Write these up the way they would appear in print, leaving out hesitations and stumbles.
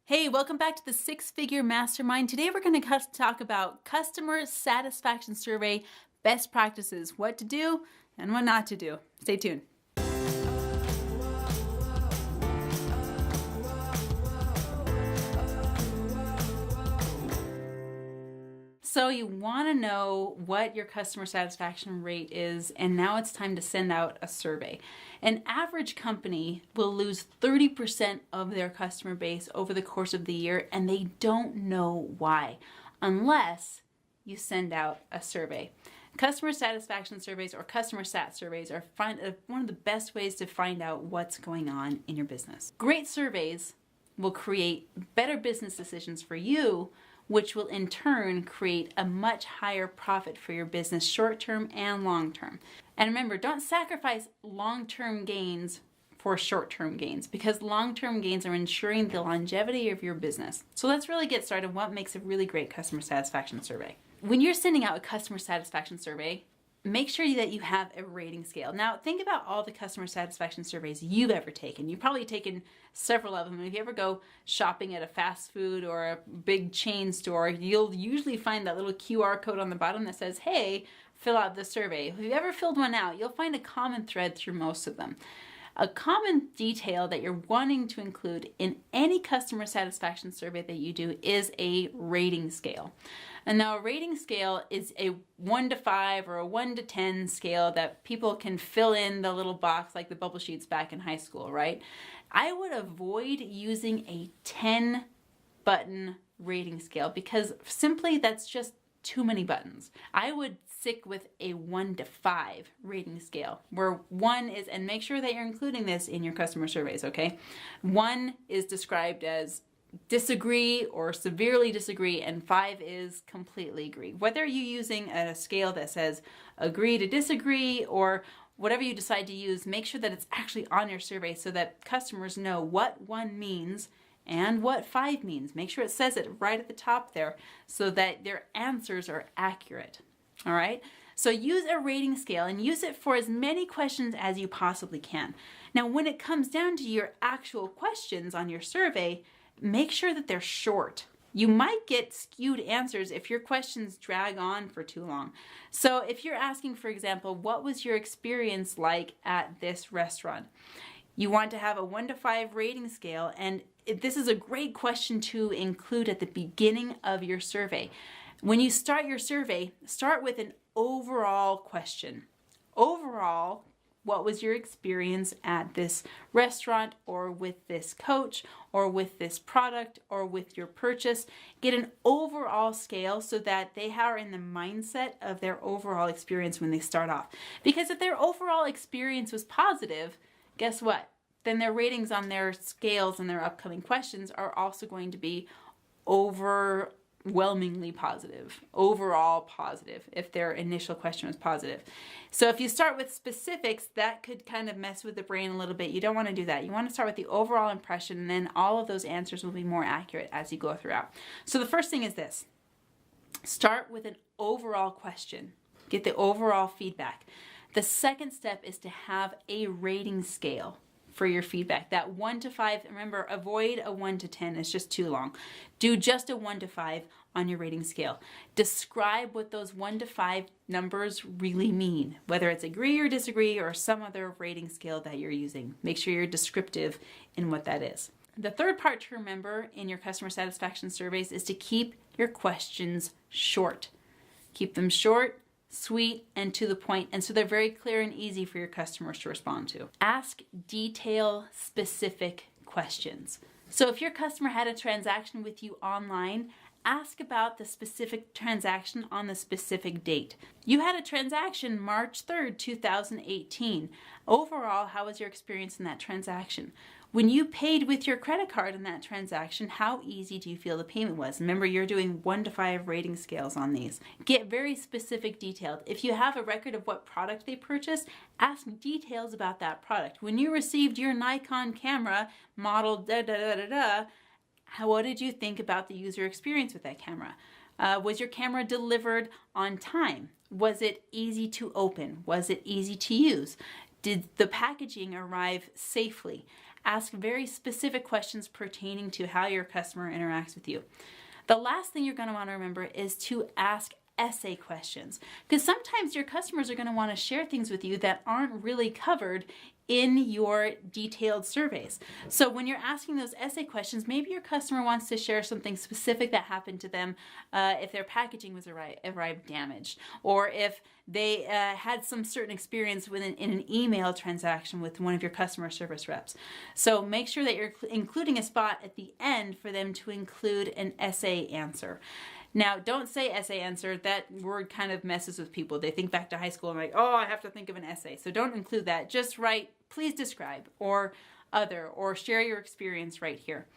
Hey, welcome back to the Six Figure Mastermind. Today we're going to talk about customer satisfaction survey best practices, what to do and what not to do. Stay tuned. So you want to know what your customer satisfaction rate is, and now it's time to send out a survey. An average company will lose 30% of their customer base over the course of the year, and they don't know why, unless you send out a survey. Customer satisfaction surveys or customer sat surveys are one of the best ways to find out what's going on in your business. Great surveys will create better business decisions for you, which will in turn create a much higher profit for your business, short-term and long-term. And remember, don't sacrifice long-term gains for short-term gains, because long-term gains are ensuring the longevity of your business. So let's really get started. What makes a really great customer satisfaction survey? When you're sending out a customer satisfaction survey, make sure that you have a rating scale. Now, think about all the customer satisfaction surveys you've ever taken. You've probably taken several of them. If you ever go shopping at a fast food or a big chain store, you'll usually find that little QR code on the bottom that says, hey, fill out the survey. If you've ever filled one out, you'll find a common thread through most of them. A common detail that you're wanting to include in any customer satisfaction survey that you do is a rating scale. And now a rating scale is a 1 to 5 or a 1 to 10 scale that people can fill in the little box like the bubble sheets back in high school, right? I would avoid using a 10 button rating scale because simply that's just too many buttons. I would stick with a 1 to 5 rating scale where 1 is, and make sure that you're including this in your customer surveys, okay? 1 is described as disagree or severely disagree, and 5 is completely agree. Whether you're using a scale that says agree to disagree or whatever you decide to use, make sure that it's actually on your survey so that customers know what 1 means and what 5 means. Make sure it says it right at the top there so that their answers are accurate. All right? So use a rating scale and use it for as many questions as you possibly can. Now, when it comes down to your actual questions on your survey, make sure that they're short. You might get skewed answers if your questions drag on for too long. So if you're asking, for example, what was your experience like at this restaurant? You want to have a 1 to 5 rating scale, and this is a great question to include at the beginning of your survey. When you start your survey, start with an overall question. Overall, what was your experience at this restaurant or with this coach or with this product or with your purchase? Get an overall scale so that they are in the mindset of their overall experience when they start off. Because if their overall experience was positive, guess what? Then their ratings on their scales and their upcoming questions are also going to be overwhelmingly positive, overall positive, if their initial question was positive. So if you start with specifics, that could kind of mess with the brain a little bit. You don't want to do that. You want to start with the overall impression, and then all of those answers will be more accurate as you go throughout. So the first thing is this. Start with an overall question. Get the overall feedback. The second step is to have a rating scale for your feedback. That 1 to 5, remember, avoid a 1 to 10, it's just too long. Do just a 1 to 5 on your rating scale. Describe what those 1 to 5 numbers really mean, whether it's agree or disagree or some other rating scale that you're using. Make sure you're descriptive in what that is. The third part to remember in your customer satisfaction surveys is to keep your questions short. Keep them short, sweet, and to the point, and so they're very clear and easy for your customers to respond to. Ask detail-specific questions. So if your customer had a transaction with you online, ask about the specific transaction on the specific date. You had a transaction March 3rd, 2018. Overall, how was your experience in that transaction? When you paid with your credit card in that transaction, how easy do you feel the payment was? Remember, you're doing 1 to 5 rating scales on these. Get very specific detailed. If you have a record of what product they purchased, ask details about that product. When you received your Nikon camera model what did you think about the user experience with that camera? Was your camera delivered on time? Was it easy to open? Was it easy to use? Did the packaging arrive safely? Ask very specific questions pertaining to how your customer interacts with you. The last thing you're going to want to remember is to ask essay questions, because sometimes your customers are going to want to share things with you that aren't really covered in your detailed surveys. So when you're asking those essay questions, maybe your customer wants to share something specific that happened to them if their packaging was arrived damaged, or if they had some certain experience in an email transaction with one of your customer service reps. So make sure that you're including a spot at the end for them to include an essay answer. Now, don't say essay answer. That word kind of messes with people. They think back to high school and like, oh, I have to think of an essay. So don't include that. Just write, please describe, or other, or share your experience right here.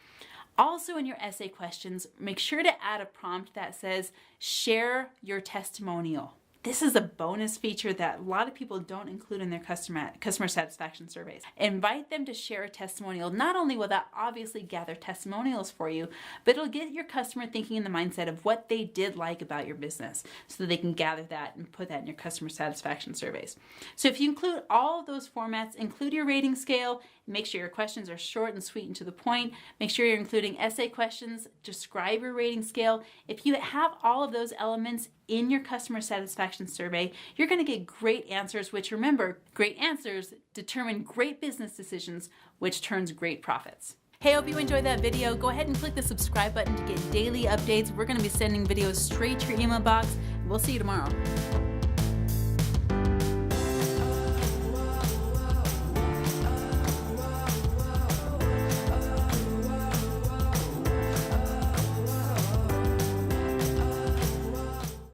Also in your essay questions, make sure to add a prompt that says, share your testimonial. This is a bonus feature that a lot of people don't include in their customer satisfaction surveys. Invite them to share a testimonial. Not only will that obviously gather testimonials for you, but it'll get your customer thinking in the mindset of what they did like about your business, so they can gather that and put that in your customer satisfaction surveys. So if you include all of those formats, include your rating scale, make sure your questions are short and sweet and to the point. Make sure you're including essay questions, describe your rating scale. If you have all of those elements in your customer satisfaction survey, you're going to get great answers, which, remember, great answers determine great business decisions, which turns great profits. Hey, I hope you enjoyed that video. Go ahead and click the subscribe button to get daily updates. We're going to be sending videos straight to your email box. We'll see you tomorrow.